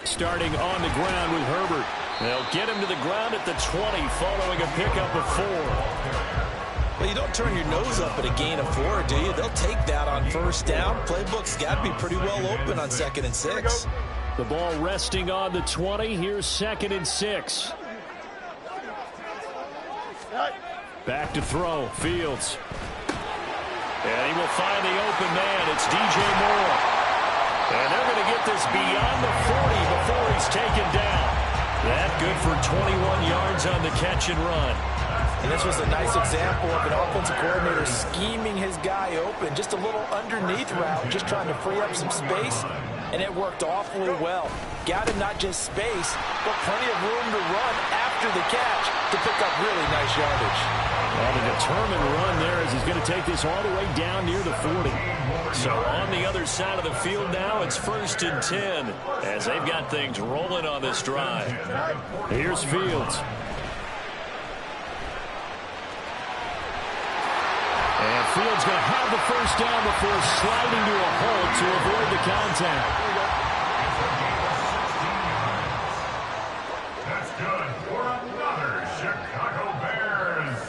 Starting on the ground with Herbert. They'll get him to the ground at the 20 following a pickup of 4. Well, you don't turn your nose up at a gain of 4, do you? They'll take that on first down. Playbook's got to be pretty well open on 2nd and 6. The ball resting on the 20. Here's 2nd and 6. Back to throw. Fields. And he will find the open man. It's DJ Moore. And they're going to get this beyond the 40 before he's taken down. That good for 21 yards on the catch and run. And this was a nice example of an offensive coordinator scheming his guy open. Just a little underneath route, just trying to free up some space. And it worked awfully well. Got him not just space, but plenty of room to run after the catch to pick up really nice yardage. Well, the determined run there as he's going to take this all the way down near the 40. So on the other side of the field now, it's 1st and 10 as they've got things rolling on this drive. Here's Fields. And Fields going to have the first down before sliding to a hold to avoid the contact. That's good for another Chicago Bears.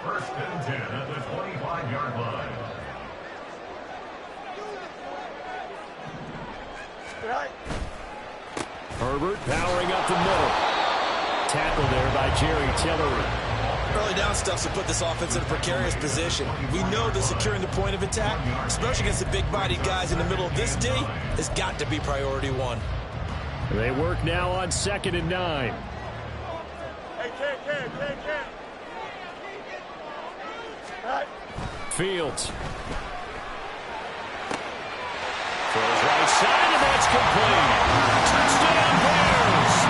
1st and 10 at the 25-yard line. Herbert powering up the middle. Tackled there by Jerry Tillery. Early down stuff to put this offense in a precarious position. We know that securing the point of attack, especially against the big-bodied guys in the middle of this D, has got to be priority 1. They work now on 2nd and 9. Fields. Throws right side, and that's complete. Touchdown Bears!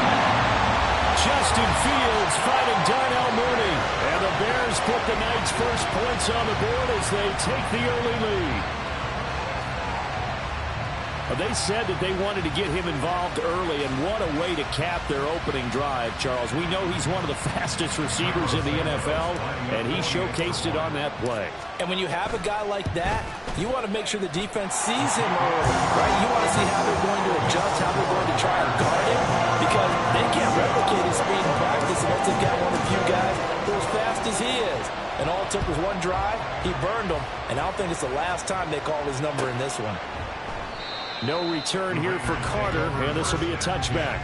Justin Fields finding Darnell Mooney. And the Bears put the night's first points on the board as they take the early lead. They said that they wanted to get him involved early, and what a way to cap their opening drive, Charles. We know he's one of the fastest receivers in the NFL, and he showcased it on that play. And when you have a guy like that, you want to make sure the defense sees him early, right? You want to see how they're going to adjust, how they're going to try and guard him, because they can't replicate his speed in practice unless they've got one of the few guys who are as fast as he is. And all it took was one drive. He burned them, and I don't think it's the last time they call his number in this one. No return here for Carter, and this will be a touchback.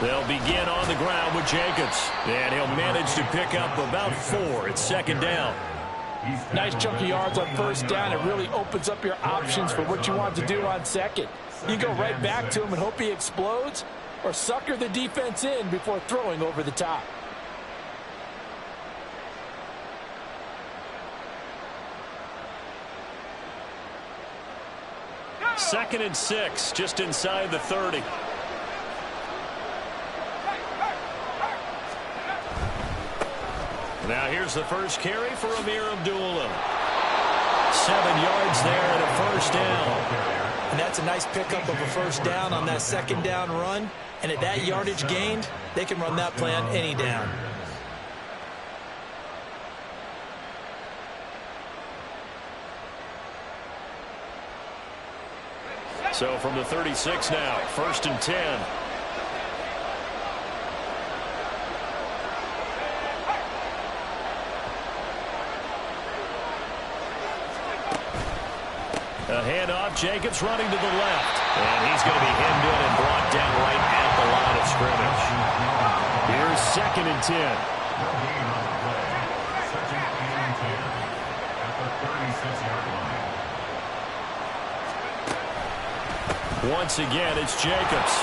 They'll begin on the ground with Jacobs, and he'll manage to pick up about 4. It's 2nd down. Nice chunk of yards on first down. It really opens up your options for what you want to do on 2nd. You go right back to him and hope he explodes, or sucker the defense in before throwing over the top. Second and 6, just inside the 30. Now here's the first carry for Amir Abdullah. 7 yards there and a first down. And that's a nice pickup of a first down on that 2nd down run. And at that yardage gained, they can run that play on any down. So from the 36 now, 1st and 10. A handoff, Jacobs running to the left. And he's going to be hemmed in and brought down right at the line of scrimmage. Here's 2nd and 10. Once again, it's Jacobs.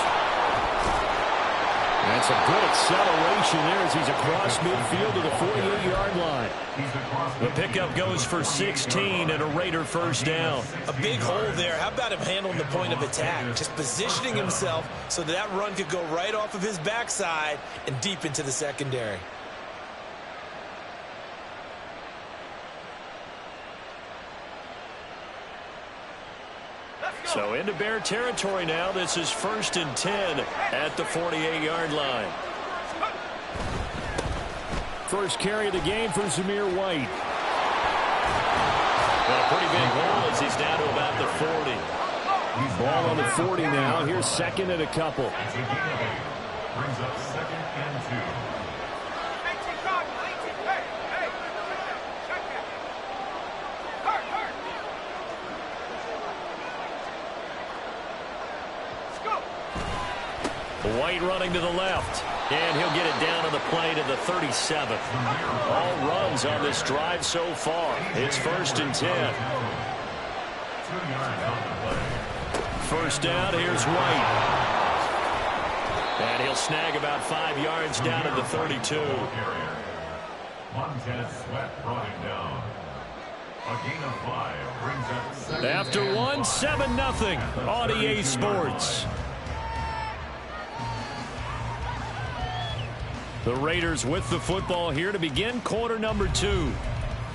That's a good acceleration there as he's across midfield to the 48-yard line. The pickup goes for 16 and a Raider first down. A big hole there. How about him handling the point of attack? Just positioning himself so that run could go right off of his backside and deep into the secondary. So into Bear territory now. This is 1st and 10 at the 48-yard line. First carry of the game for Zamir White. Well, a pretty big hole as he's down to about the 40. Ball on the 40 now. Here's 2nd and a couple. Brings up 2nd and 2. White running to the left. And he'll get it down to the play to the 37th. All runs on this drive so far. It's 1st and 10. 2 yards on the play. First down, here's White. And he'll snag about 5 yards down at the 32. Montez Sweat brought him down. A gain of 5 brings up 2nd. After one, 7-0 on EA Sports. The Raiders with the football here to begin quarter number 2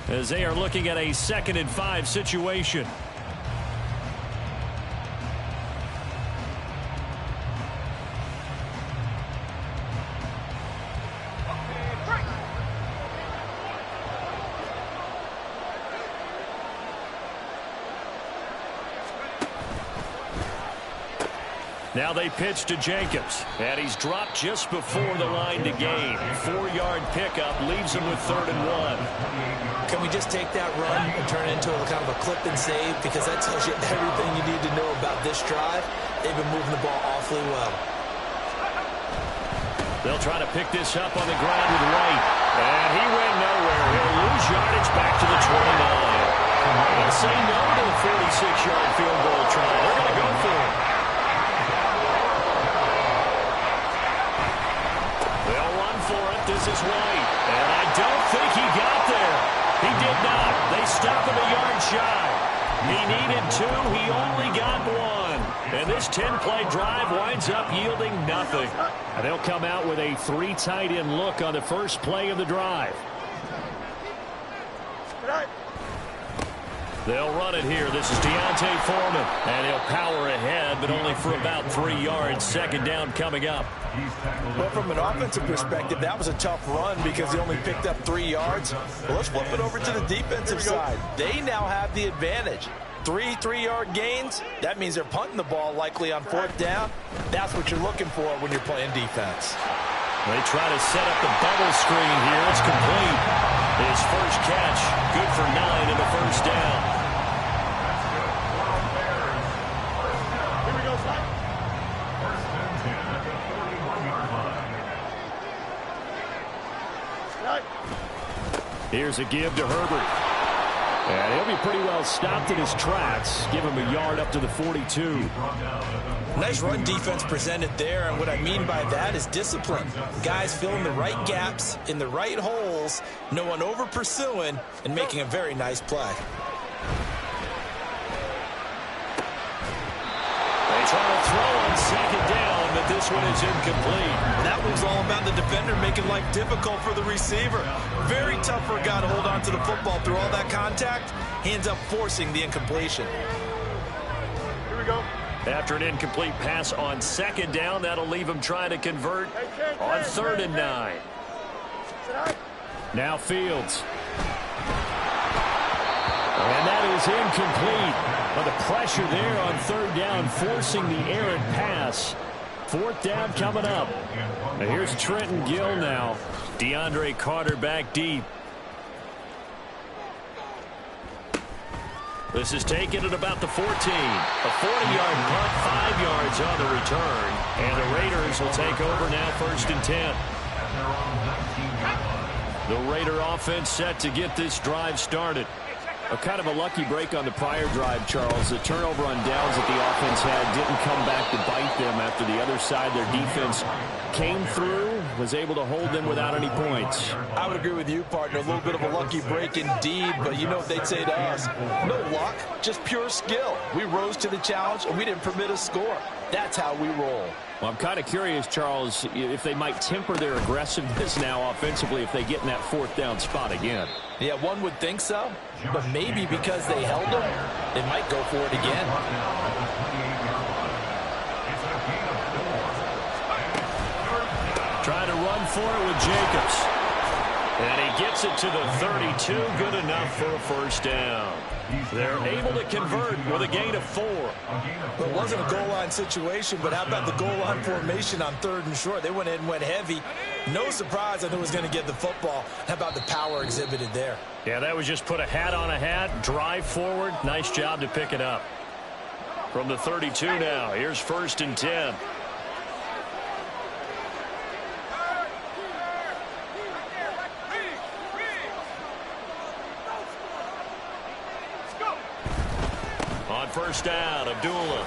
as they are looking at a 2nd and 5 situation. Now they pitch to Jacobs, and he's dropped just before the line to gain. 4-yard pickup leaves him with 3rd and 1. Can we just take that run and turn it into a kind of a clip and save? Because that tells you everything you need to know about this drive. They've been moving the ball awfully well. They'll try to pick this up on the ground with White. And he went nowhere. He'll lose yardage back to the 29. They'll say no to the 46-yard field goal try. They're going to go for it. This is White, and I don't think he got there. He did not. They stop him a yard shy. He needed 2. He only got 1. And this 10-play drive winds up yielding nothing. And they'll come out with a 3 tight end look on the first play of the drive. They'll run it here. This is Deontay Foreman. And he'll power ahead, but only for about 3 yards. 2nd down coming up. Well, from an offensive perspective, that was a tough run because he only picked up 3 yards. Well, let's flip it over to the defensive side. They now have the advantage. 3 3-yard gains. That means they're punting the ball likely on 4th down. That's what you're looking for when you're playing defense. They try to set up the bubble screen here. It's complete. His first catch, good for 9 in the first down. Here we go, Sly. 1st and 10 at the 41-yard line. Here's a give to Herbert. And he'll be pretty well stopped in his tracks. Give him a yard up to the 42. Nice run defense presented there, and what I mean by that is discipline. Guys filling the right gaps in the right holes, no one over pursuing, and making a very nice play. They try to throw on 2nd down, but this one is incomplete. That was all about the defender making life difficult for the receiver. Very tough for a guy to hold on to the football through all that contact. He ends up forcing the incompletion. Here we go. After an incomplete pass on 2nd down, that'll leave him trying to convert on 3rd and 9. Now Fields. And that is incomplete. But the pressure there on 3rd down, forcing the errant pass. 4th down coming up. Now here's Trenton Gill now. DeAndre Carter back deep. This is taken at about the 14. A 40-yard punt, 5 yards on the return. And the Raiders will take over now 1st and 10. The Raider offense set to get this drive started. A kind of a lucky break on the prior drive, Charles. The turnover on downs that the offense had didn't come back to bite them after the other side. Their defense came through, was able to hold them without any points. I would agree with you, partner. A little bit of a lucky break indeed, but you know what they'd say to us. No luck, just pure skill. We rose to the challenge, and we didn't permit a score. That's how we roll. Well, I'm kind of curious, Charles, if they might temper their aggressiveness now offensively if they get in that 4th down spot again. Yeah, one would think so, but maybe because they held him, they might go for it again. Trying to run for it with Jacobs. And he gets it to the 32. Good enough for a first down. They're able to convert with a gain of 4. Well, it wasn't a goal line situation, but how about the goal line formation on 3rd and short? They went in and went heavy. No surprise that it was going to get the football. How about the power exhibited there? Yeah, that was just put a hat on a hat, drive forward. Nice job to pick it up. From the 32 now, here's 1st and 10. On 1st down, Abdullah.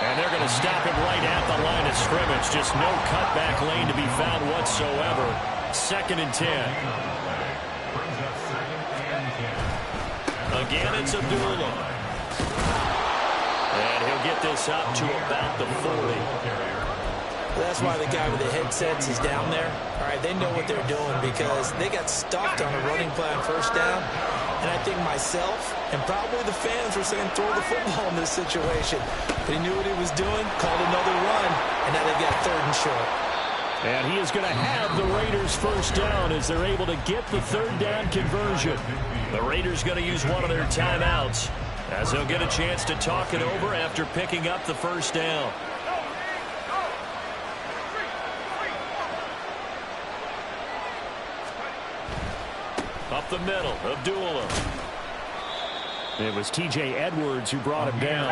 And they're going to stop him right at the line of scrimmage. Just no cutback lane to be found whatsoever. 2nd and 10. Again, it's Abdullah. And he'll get this up to about the 40. That's why the guy with the headsets is down there. All right, they know what they're doing because they got stuffed on a running play on 1st down. And I think myself and probably the fans were saying throw the football in this situation. But he knew what he was doing, called another run, and now they've got 3rd and short. And he is going to have the Raiders' 1st down as they're able to get the 3rd down conversion. The Raiders going to use one of their timeouts as they'll get a chance to talk it over after picking up the 1st down. Up the middle, Abdullah. It was T.J. Edwards who brought him down.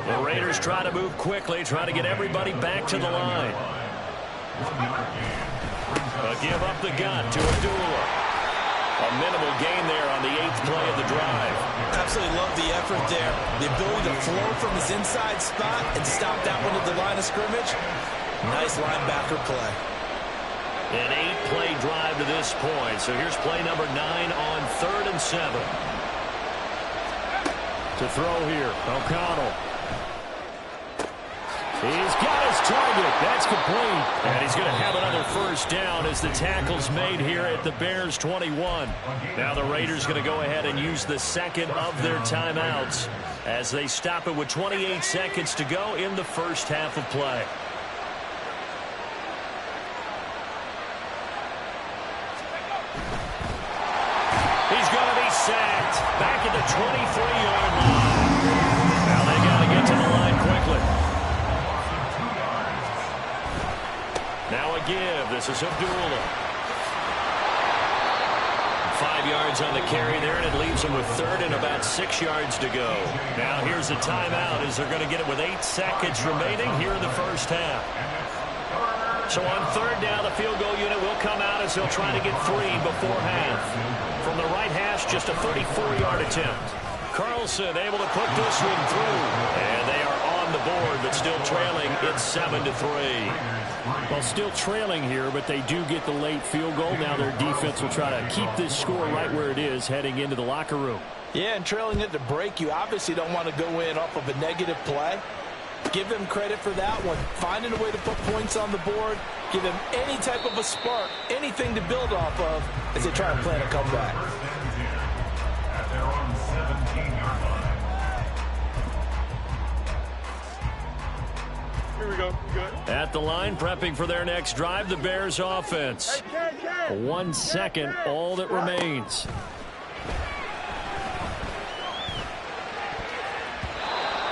The Raiders try to move quickly, try to get everybody back to the line. Give up the gun to Abdullah. A minimal gain there on the 8th play of the drive. Absolutely love the effort there. The ability to flow from his inside spot and stop that one at the line of scrimmage. Nice linebacker play. An 8-play drive to this point. So here's play number 9 on 3rd and 7. To throw here, O'Connell. He's got his target. That's complete. And he's going to have another 1st down as the tackle's made here at the Bears' 21. Now the Raiders going to go ahead and use the 2nd of their timeouts as they stop it with 28 seconds to go in the 1st half of play. He's going to be sacked back at the 23-yard line. Now they got to get to the line quickly. Now a give. This is Abdullah. 5 yards on the carry there, and it leaves them with 3rd and about 6 yards to go. Now here's a timeout as they're going to get it with 8 seconds remaining here in the 1st half. So on 3rd down, the field goal unit will come out as they'll try to get 3 before half. From the right hash, just a 34-yard attempt. Carlson able to put this one through. And they are on the board, but still trailing. It's 7-3. Well, still trailing here, but they do get the late field goal. Now their defense will try to keep this score right where it is heading into the locker room. Yeah, and trailing it to break, you obviously don't want to go in off of a negative play. Give them credit for that one. Finding a way to put points on the board. Give them any type of a spark, anything to build off of as they try to plan a comeback. At their own 17-yard line. Here we go. Good. At the line, prepping for their next drive, the Bears offense. 1 second, all that remains.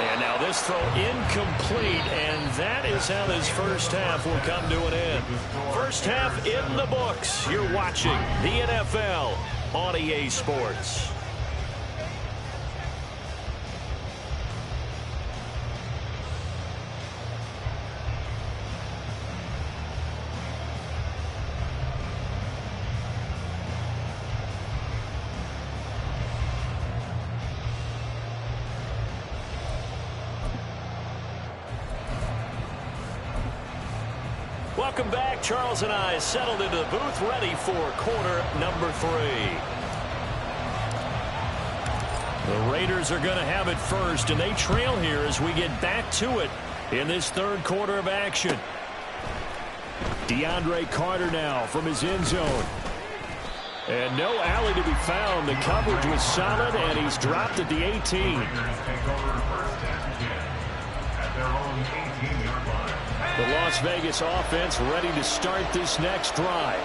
And now this throw incomplete, and that is how this 1st half will come to an end. 1st half in the books. You're watching the NFL on EA Sports. Welcome back. Charles and I settled into the booth, ready for quarter number 3. The Raiders are going to have it first, and they trail here as we get back to it in this 3rd quarter of action. DeAndre Carter now from his end zone. And no alley to be found. The coverage was solid, and he's dropped at the 18. Take over first and 10 at their own 18-yard line. The Las Vegas offense ready to start this next drive.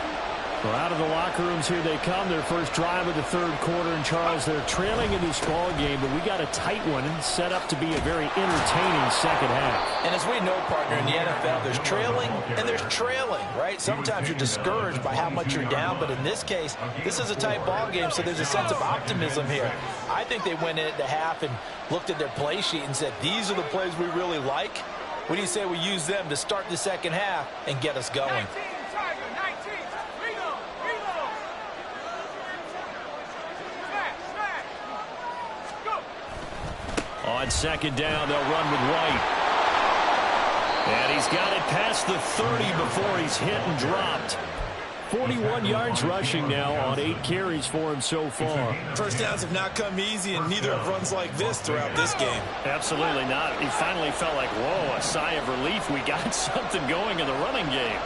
Well, out of the locker rooms here they come. Their first drive of the third quarter. And, Charles, they're trailing in this ball game, but we got a tight one and set up to be a very entertaining second half. And as we know, partner, in the NFL, there's trailing and there's trailing, right? Sometimes you're discouraged by how much you're down, but in this case, this is a tight ball game, so there's a sense of optimism here. I think they went in at the half and looked at their play sheet and said, these are the plays we really like. What do you say we use them to start the second half and get us going? On second down, they'll run with White. And he's got it past the 30 before he's hit and dropped. 41 yards rushing now on 8 carries for him so far. First downs have not come easy, and neither have runs like this throughout this game. Absolutely not. He finally felt like, whoa, a sigh of relief. We got something going in the running game.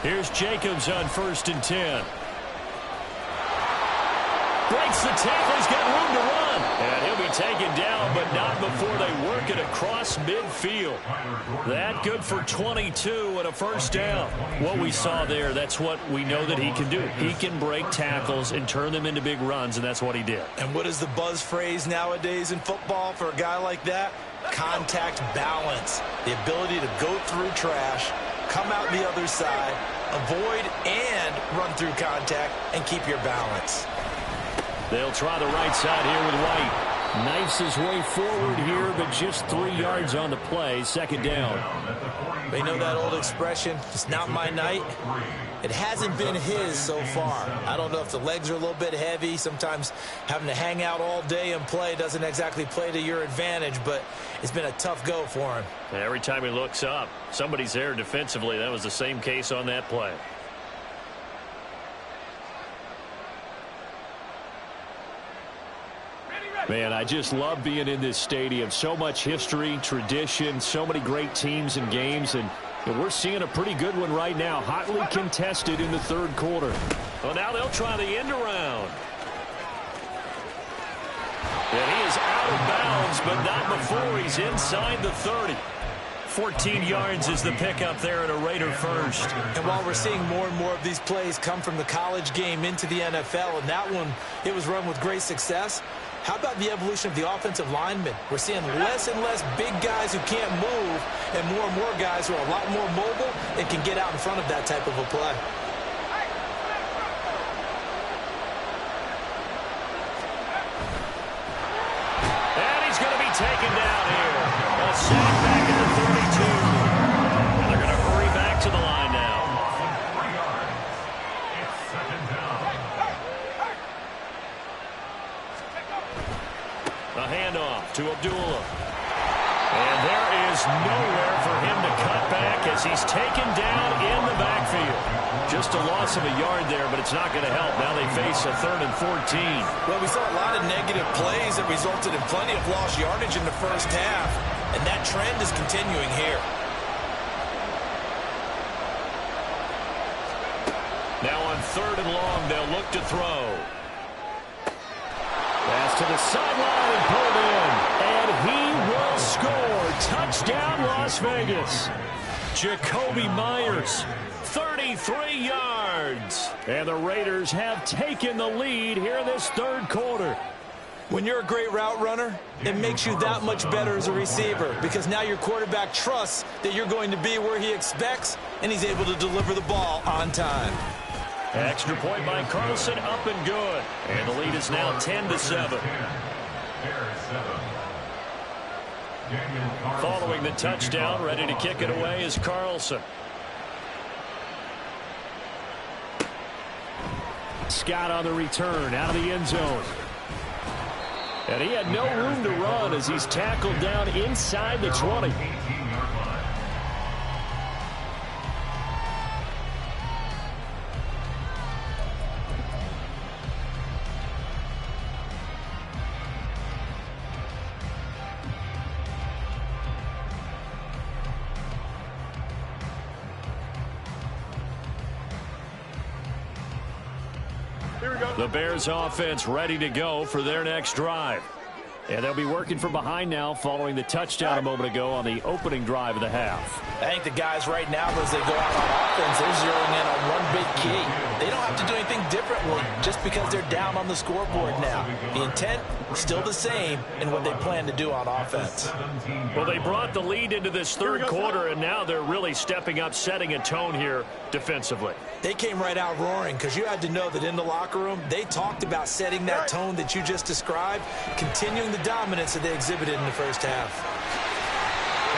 Here's Jacobs on 1st and 10. Breaks the tackle. He's got room to run. And he'll be taken down, but not before they work it across midfield. That good for 22 and a first down. What we saw there, that's what we know that he can do. He can break tackles and turn them into big runs, and that's what he did. And what is the buzz phrase nowadays in football for a guy like that? Contact balance. The ability to go through trash, come out the other side, avoid and run through contact, and keep your balance. They'll try the right side here with White. Knifes his way forward here, but just 3 yards on the play. Second down. They know that old expression, it's not my night. It hasn't been his so far. I don't know if the legs are a little bit heavy. Sometimes having to hang out all day and play doesn't exactly play to your advantage, but it's been a tough go for him. And every time he looks up, somebody's there defensively. That was the same case on that play. Man, I just love being in this stadium. So much history, tradition, so many great teams and games, and we're seeing a pretty good one right now. Hotly contested in the third quarter. Well, now they'll try the end around. And he is out of bounds, but not before he's inside the 30. 14 yards is the pickup there at a Raider first. And while we're seeing more and more of these plays come from the college game into the NFL, and that one, it was run with great success, how about the evolution of the offensive linemen? We're seeing less and less big guys who can't move and more guys who are a lot more mobile and can get out in front of that type of a play. And he's going to be taken down here. A sack back at the 32. And they're going to hurry back to the line now. A handoff to Abdullah. And there is nowhere for him to cut back as he's taken down in the backfield. Just a loss of a yard there, but it's not going to help. Now they face a 3rd and 14. Well, we saw a lot of negative plays that resulted in plenty of lost yardage in the first half, and that trend is continuing here. Now on 3rd and long, they'll look to throw. Pass to the sideline and pulled in. And he will score. Touchdown, Las Vegas. Jacoby Myers, 33 yards. And the Raiders have taken the lead here this third quarter. When you're a great route runner, it makes you that much better as a receiver because now your quarterback trusts that you're going to be where he expects, and he's able to deliver the ball on time. Extra point by Carlson, up and good. And the lead is now 10-7. Following the touchdown, ready to kick it away is Carlson. Scott on the return, out of the end zone. And he had no room to run as he's tackled down inside the 20. The Bears offense ready to go for their next drive. And they'll be working from behind now following the touchdown a moment ago on the opening drive of the half. I think the guys right now, as they go out on offense, they're zeroing in on one big key. They don't have to do anything differently just because they're down on the scoreboard now. The intent, still the same in what they plan to do on offense. Well, they brought the lead into this third quarter, and now they're really stepping up, setting a tone here defensively. They came right out roaring because you had to know that in the locker room, they talked about setting that tone that you just described, continuing the dominance that they exhibited in the first half.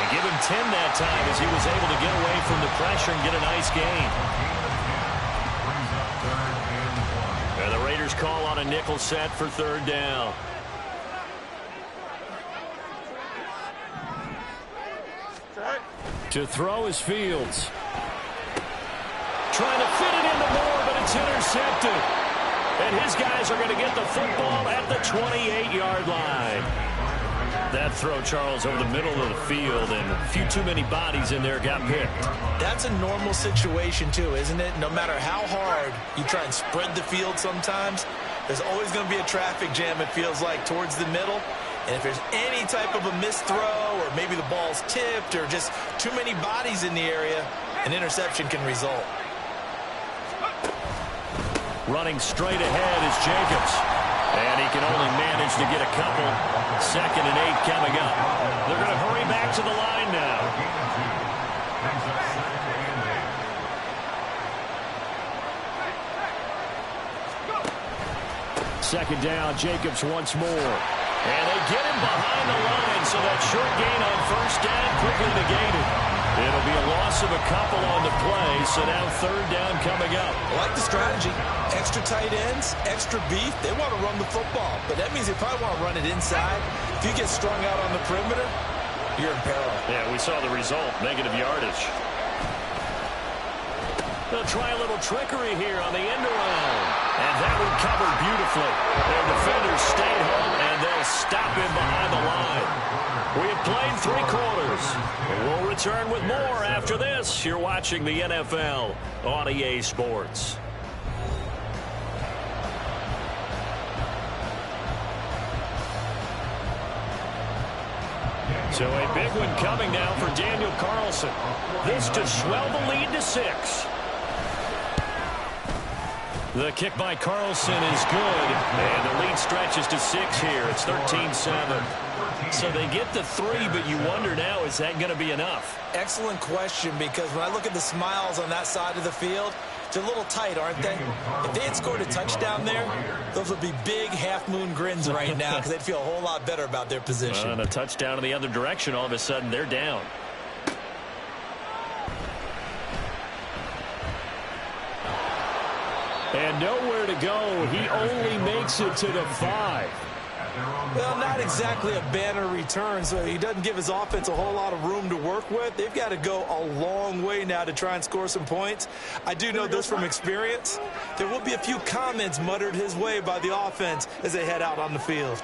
And give him 10 that time as he was able to get away from the pressure and get a nice gain. And the Raiders call on a nickel set for third down. To throw is Fields. Trying to fit it into Moore, but it's intercepted. And his guys are going to get the football at the 28-yard line. That throw, Charles, over the middle of the field, and a few too many bodies in there got picked. That's a normal situation, too, isn't it? No matter how hard you try and spread the field sometimes, there's always going to be a traffic jam, it feels like, towards the middle. And if there's any type of a missed throw, or maybe the ball's tipped, or just too many bodies in the area, an interception can result. Running straight ahead is Jacobs. And he can only manage to get a couple. 2nd and 8 coming up. They're going to hurry back to the line now. Second down, Jacobs once more. And they get him behind the line, so that short gain on first down quickly negated. It'll be a loss of a couple on the play, so now third down coming up. I like the strategy. Extra tight ends, extra beef. They want to run the football, but that means they probably want to run it inside. If you get strung out on the perimeter, you're in peril. Yeah, we saw the result, negative yardage. They'll try a little trickery here on the end around. And that one covered beautifully. Their defenders stayed home, and they'll stop him behind the line. We have played 3 quarters. We'll return with more after this. You're watching the NFL on EA Sports. So a big one coming now for Daniel Carlson. This to swell the lead to 6. The kick by Carlson is good, and the lead stretches to 6 here. It's 13-7. So they get the 3, but you wonder now, is that going to be enough? Excellent question, because when I look at the smiles on that side of the field, they're a little tight, aren't they? If they had scored a touchdown there, those would be big half-moon grins right now because they'd feel a whole lot better about their position. And a touchdown in the other direction, all of a sudden they're down. And nowhere to go. He only makes it to the 5. Well, not exactly a banner return, so he doesn't give his offense a whole lot of room to work with. They've got to go a long way now to try and score some points. I do know this from experience. There will be a few comments muttered his way by the offense as they head out on the field.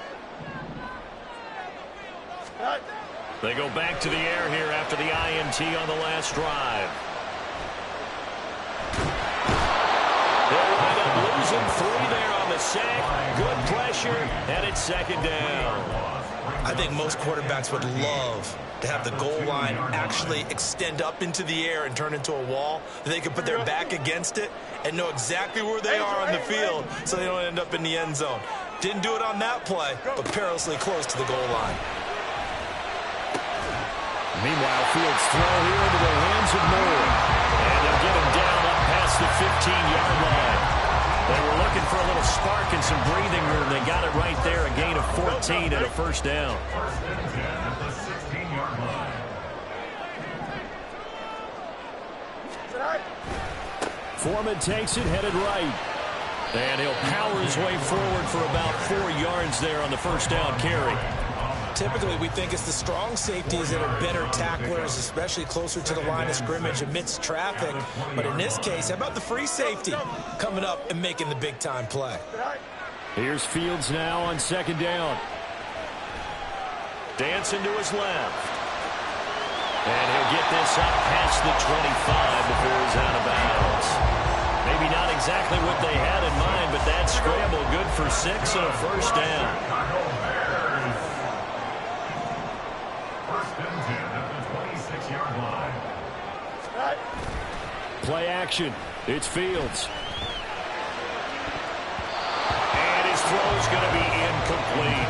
They go back to the air here after the INT on the last drive. They'll wind up losing 3 there on the sack. Good pressure, and it's 2nd down. I think most quarterbacks would love to have the goal line actually extend up into the air and turn into a wall. They can put their back against it and know exactly where they are on the field so they don't end up in the end zone. Didn't do it on that play, but perilously close to the goal line. Meanwhile, Fields throw here into the hands of Moore. And they'll get him down up past the 15-yard line. They were looking for a little spark and some breathing room. They got it right there, a gain of 14 and a first down. Foreman takes it, headed right. And he'll power his way forward for about 4 yards there on the first down carry. Typically, we think it's the strong safeties that are better tacklers, especially closer to the line of scrimmage amidst traffic. But in this case, how about the free safety coming up and making the big-time play? Here's Fields now on 2nd down. Dancing to his left. And he'll get this up past the 25 before he's out of bounds. Maybe not exactly what they had in mind, but that scramble good for 6 and a first down. First and 10 at the 26-yard line. Play action. It's Fields. And his throw's going to be incomplete.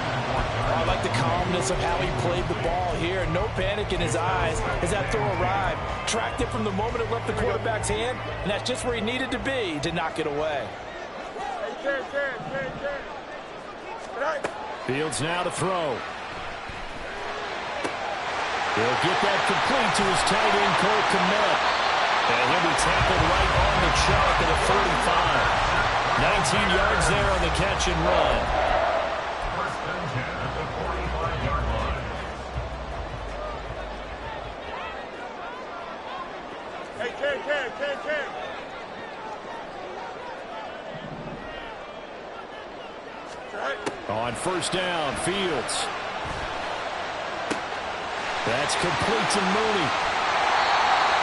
I like the calmness of how he played the ball here. No panic in his eyes as that throw arrived. Tracked it from the moment it left the quarterback's hand, and that's just where he needed to be to knock it away. Fields now to throw. He'll get that complete to his tight end, Mack Med. And he'll be tackled right on the chalk at a 45. 19 yards there on the catch and run. First and 10 at the 45-yard line. On first down, Fields. That's complete to Mooney.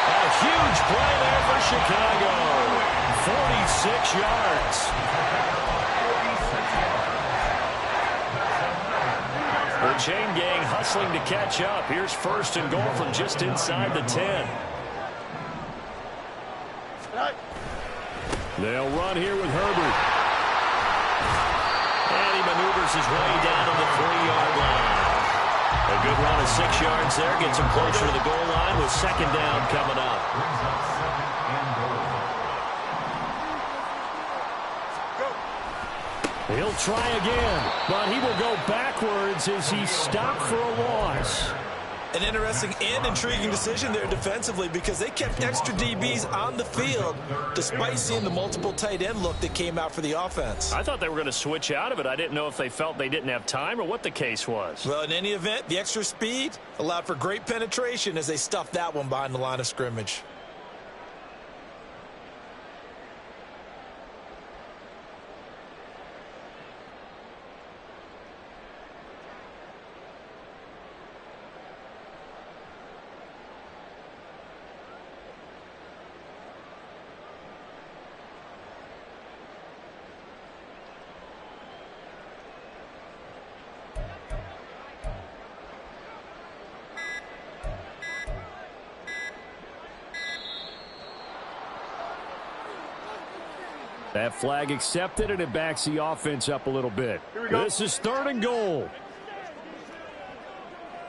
A huge play there for Chicago. 46 yards. The chain gang hustling to catch up. Here's first and goal from just inside the 10. They'll run here with Herbert. And he maneuvers his way down to the 3-yard line. A good run of 6 yards there. Gets him closer to the goal line with second down coming up. He'll try again, but he will go backwards as he stopped for a loss. An interesting and intriguing decision there defensively because they kept extra DBs on the field despite seeing the multiple tight end look that came out for the offense. I thought they were going to switch out of it. I didn't know if they felt they didn't have time or what the case was. Well, in any event, the extra speed allowed for great penetration as they stuffed that one behind the line of scrimmage. That flag accepted, and it backs the offense up a little bit. This is third and goal.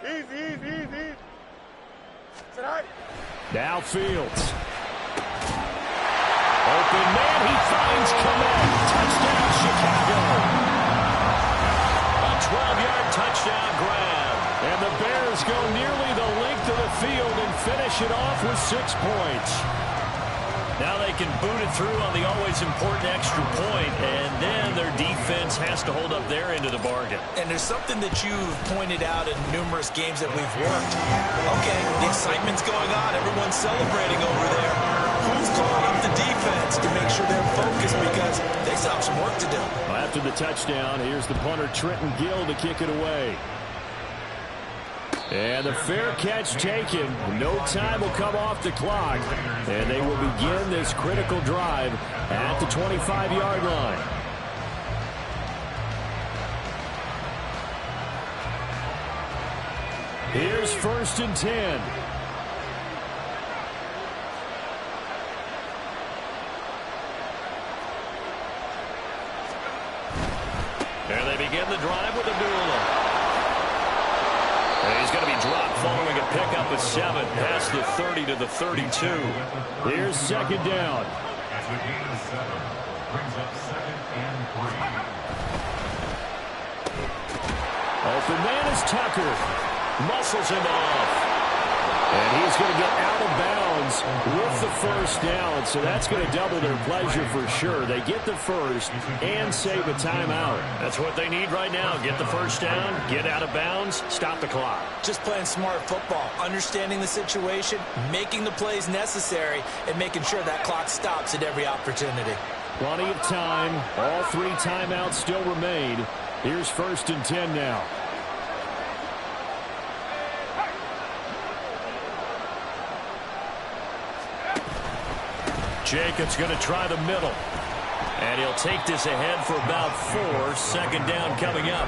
Easy. Now Fields. Open man, he finds Kmet. Touchdown, Chicago. A 12-yard touchdown grab. And the Bears go nearly the length of the field and finish it off with 6 points. Now they can boot it through on the always important extra point, and then their defense has to hold up their end of the bargain. And there's something that you've pointed out in numerous games that we've worked. Okay, the excitement's going on. Everyone's celebrating over there. Who's calling up the defense to make sure they're focused because they still have some work to do? After the touchdown, here's the punter Trenton Gill to kick it away. And the fair catch taken. No time will come off the clock. And they will begin this critical drive at the 25-yard line. Here's first and 10. And they begin the drive with Abdullah. And he's going to be dropped following a pickup of 7 past the 30 to the 32. Here's second down. As the gain of 7 brings up 2nd and 3. Open man is Tucker. Muscles him off. And he's going to get out of bounds with the first down, so that's going to double their pleasure for sure. They get the first and save a timeout. That's what they need right now. Get the first down, get out of bounds, stop the clock. Just playing smart football, understanding the situation, making the plays necessary, and making sure that clock stops at every opportunity. Plenty of time. All 3 timeouts still remain. Here's first and 10 now. Jacobs going to try the middle. And he'll take this ahead for about 4. Second down coming up.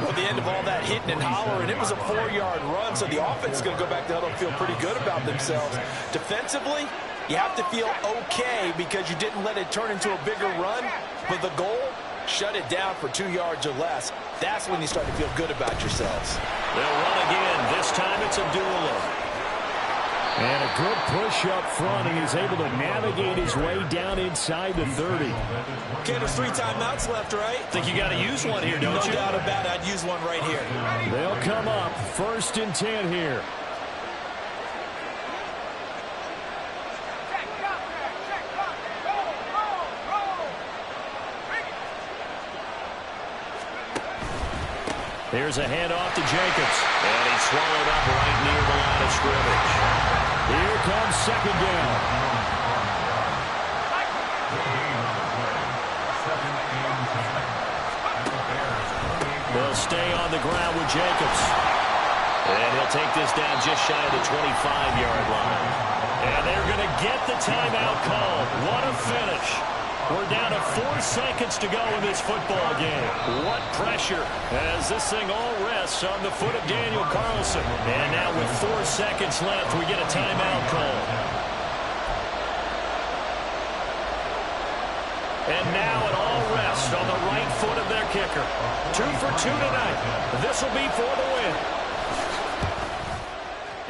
Well, at the end of all that hitting and hollering, it was a 4-yard run, so the offense is going to go back to huddle and feel pretty good about themselves. Defensively, you have to feel okay because you didn't let it turn into a bigger run, but the goal, shut it down for 2 yards or less. That's when you start to feel good about yourselves. They'll run again. This time it's Abdullah. And a good push up front, and he's able to navigate his way down inside the 30. Okay, there's 3 timeouts left, right? Think you got to use one here, don't you? No doubt about it. I'd use one right here. They'll come up 1st and 10 here. Here's a handoff to Jacobs. And he's swallowed up right near the line of scrimmage. Here comes 2nd down. They'll stay on the ground with Jacobs. And he'll take this down just shy of the 25-yard line. And they're going to get the timeout called. What a finish. We're down to 4 seconds to go in this football game. What pressure as this thing all rests on the foot of Daniel Carlson. And now with 4 seconds left, we get a timeout call. And now it all rests on the right foot of their kicker. 2 for 2 tonight. This will be for the win.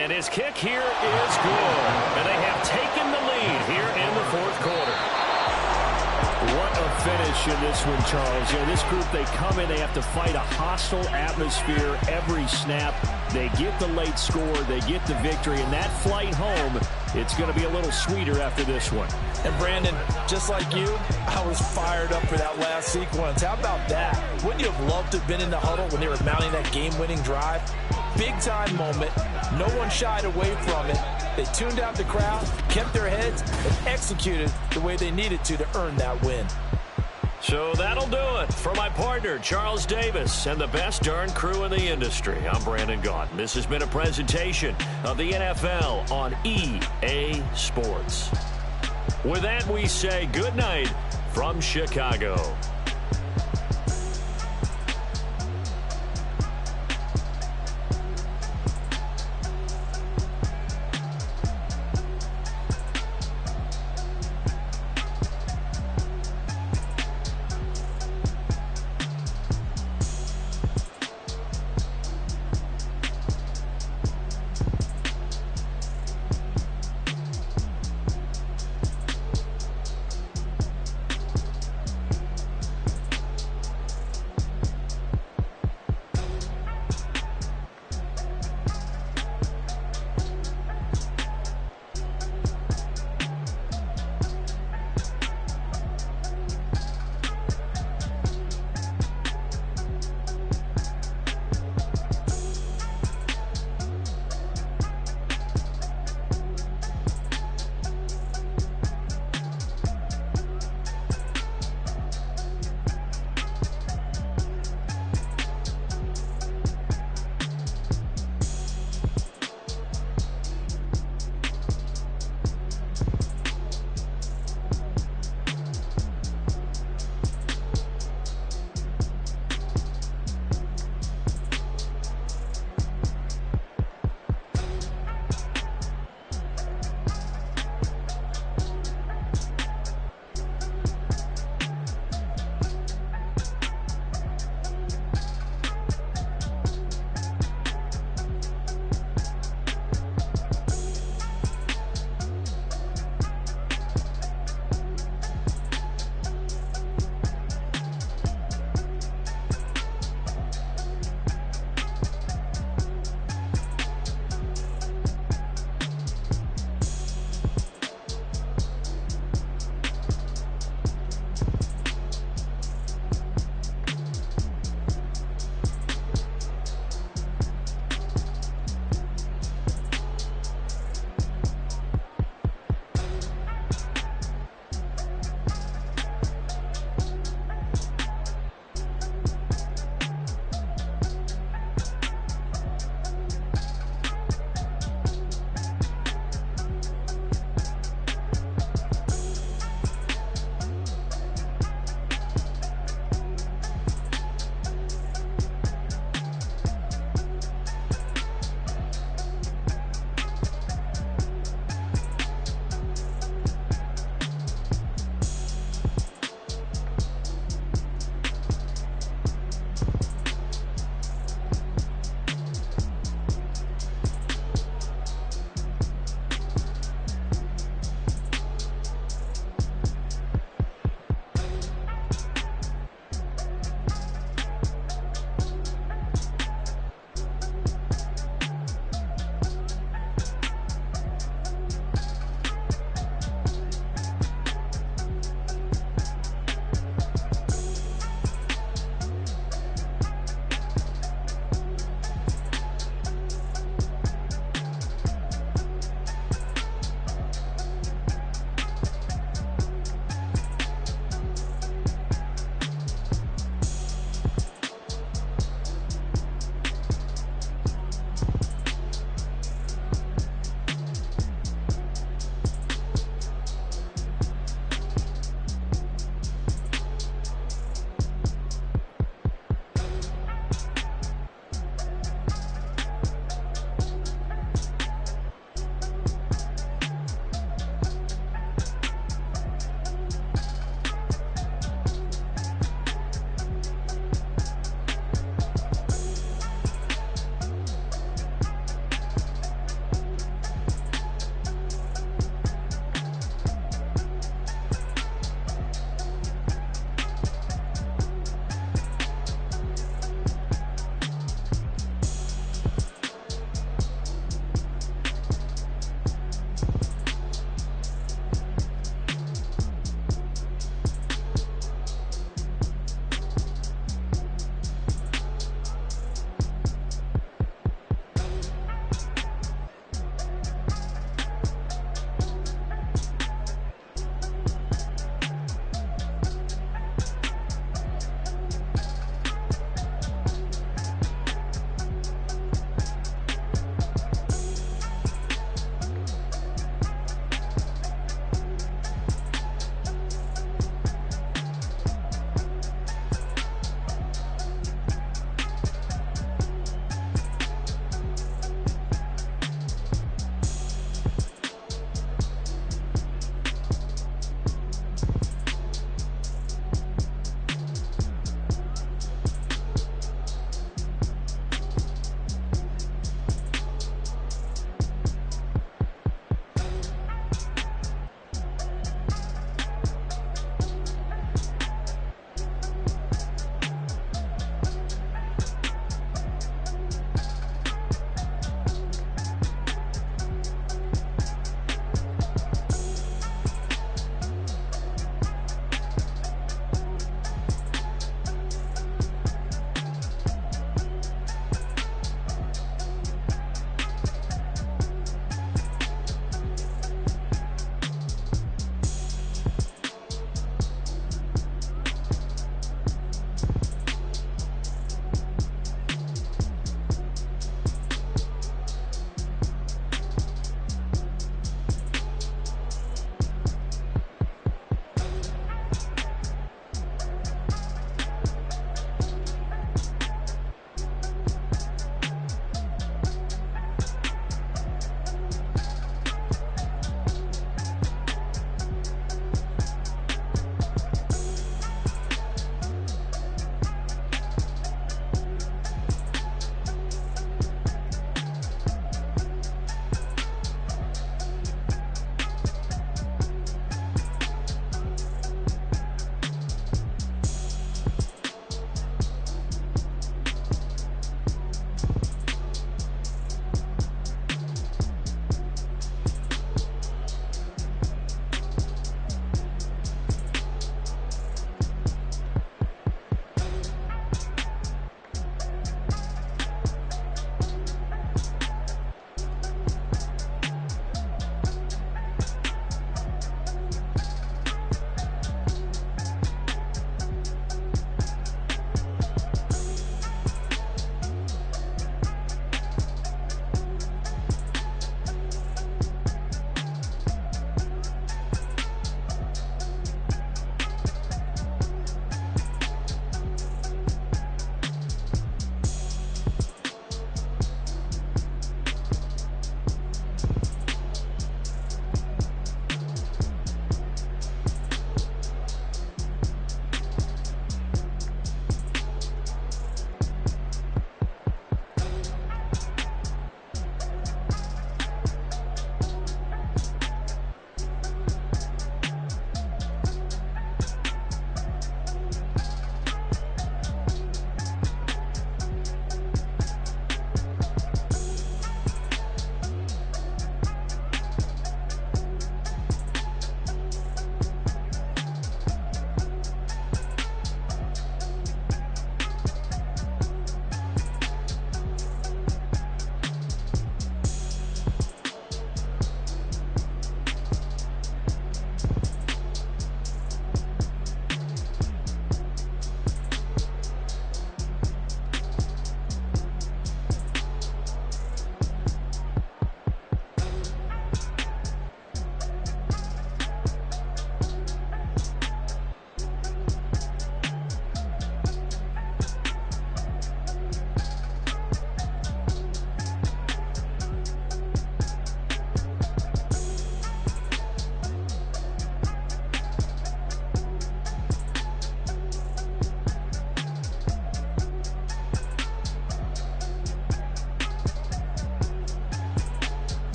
And his kick here is good. And they have taken the lead here in the 4th quarter. What a finish in this one, Charles. You know, this group, they come in, they have to fight a hostile atmosphere every snap. They get the late score, they get the victory, and that flight home, it's going to be a little sweeter after this one. And Brandon, just like you, I was fired up for that last sequence. How about that? Wouldn't you have loved to have been in the huddle when they were mounting that game-winning drive? Big-time moment. No one shied away from it. They tuned out the crowd, kept their heads, and executed the way they needed to earn that win. So that'll do it for my partner, Charles Davis, and the best darn crew in the industry. I'm Brandon Gaudin. This has been a presentation of the NFL on EA Sports. With that, we say good night from Chicago.